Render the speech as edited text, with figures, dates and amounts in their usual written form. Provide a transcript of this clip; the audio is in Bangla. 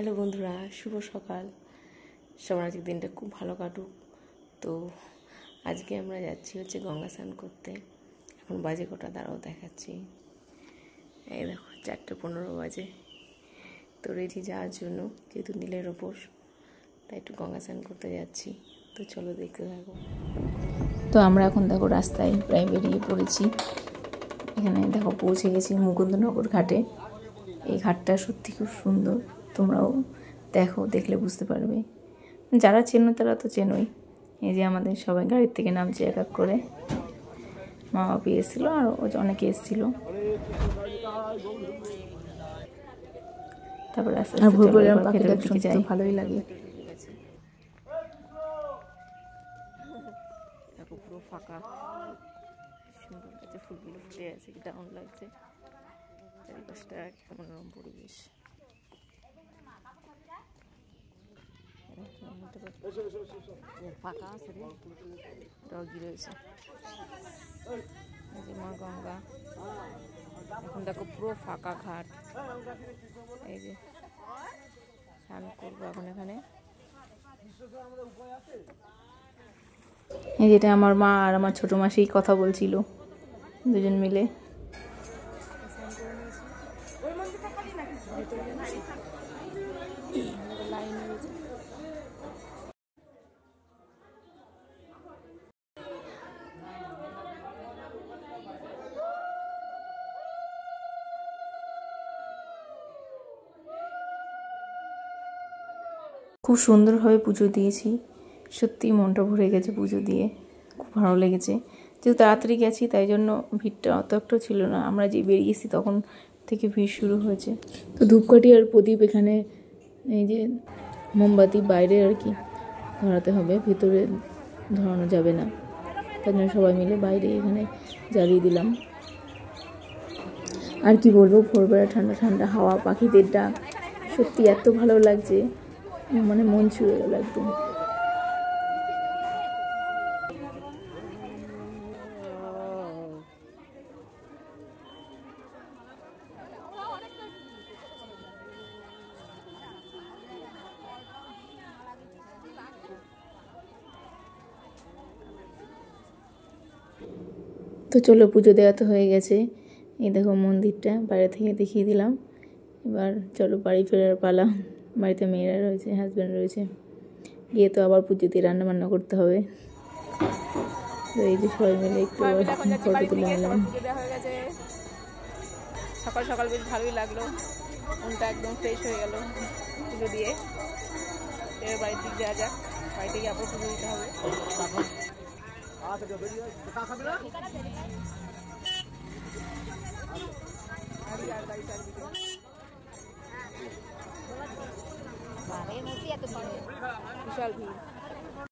হ্যালো বন্ধুরা, শুভ সকাল। সবার আজকের দিনটা খুব ভালো কাটুক। তো আজকে আমরা যাচ্ছি গঙ্গা স্নান করতে। এখন বাজে কটা দাঁড়াও দেখাচ্ছি। এই দেখো 4:15 বাজে। তো রেডি যাওয়ার জন্য, যেহেতু নীলের উপোস, তাই একটু গঙ্গা স্নান করতে যাচ্ছি। তো চলো দেখতে থাকো। তো আমরা এখন দেখো রাস্তায় প্রায় বেরিয়ে পড়েছি। এখানে দেখো পৌঁছে গেছি মুকুন্দনগর ঘাটে। এই ঘাটটা সত্যি খুব সুন্দর, তোমরাও দেখো, দেখলে বুঝতে পারবে। যারা চেনো তারা তো চেনোই। এই যে আমাদের সবাই গাড়ির থেকে নামছে এক এক করে। মা বাপি এসেছিল আর অনেকে এসেছিল। তারপরে আস্তে আস্তে ভেতরের দিকে যাই, ভালোই লাগে। দেখো পুরো ফাঁকা, সুন্দর লাগছে, ফুলগুলো ফুটে আছে, দারুণ লাগছে। চারিপাশটা মনোরম পরিবেশ। ফাঁকা আছে রে, ডগি রয়েছে। এই যে মা গঙ্গা, এখন দেখো পুরো ফাঁকা ঘাট। এই যে স্নান করবো এখন এখানে। এই যেটা আমার মা আর আমার ছোট মাসি কথা বলছিল, দুজন মিলে। খুব সুন্দরভাবে পুজো দিয়েছি, সত্যি মনটা ভরে গেছে পুজো দিয়ে, খুব ভালো লেগেছে। যেহেতু তাড়াতাড়ি গেছি তাই জন্য ভিড়টা অত একটা ছিল না। আমরা যে বেরিয়েছি তখন থেকে ভিড় শুরু হয়েছে। তো ধূপকাঠি আর প্রদীপ এখানে, এই যে মোমবাতি বাইরে আর কি ধরাতে হবে, ভিতরে ধরানো যাবে না। তার জন্য সবাই মিলে বাইরে এখানে জ্বালিয়ে দিলাম। আর কি বলবো, ভোরবেলা ঠান্ডা ঠান্ডা হাওয়া, পাখিদের ডাক, সত্যি এত ভালো লাগছে, মানে মন ছুঁয়ে গেল একদম। তো চলো, পুজো দেওয়া তো হয়ে গেছে। এই দেখো মন্দিরটা বাইরে থেকে দেখিয়ে দিলাম। এবার চলো বাড়ি ফেরার পালা। বাড়িতে মেয়েরা রয়েছে, হাজব্যান্ড রয়েছে, গিয়ে তো আবার পুজো দিয়ে রান্না বান্না করতে হবে। তো এই যে সবাই মিলে একটু ফটো তুলে নিলাম। সকাল সকাল বেশ ভালোই লাগলো, মনটা একদম ফ্রেশ হয়ে গেল পুজো দিয়ে। এবার বাড়ির দিক যাওয়া যাক, বাড়িতে গিয়ে আবার পুজো দিতে হবে। বিশাল ভিড়।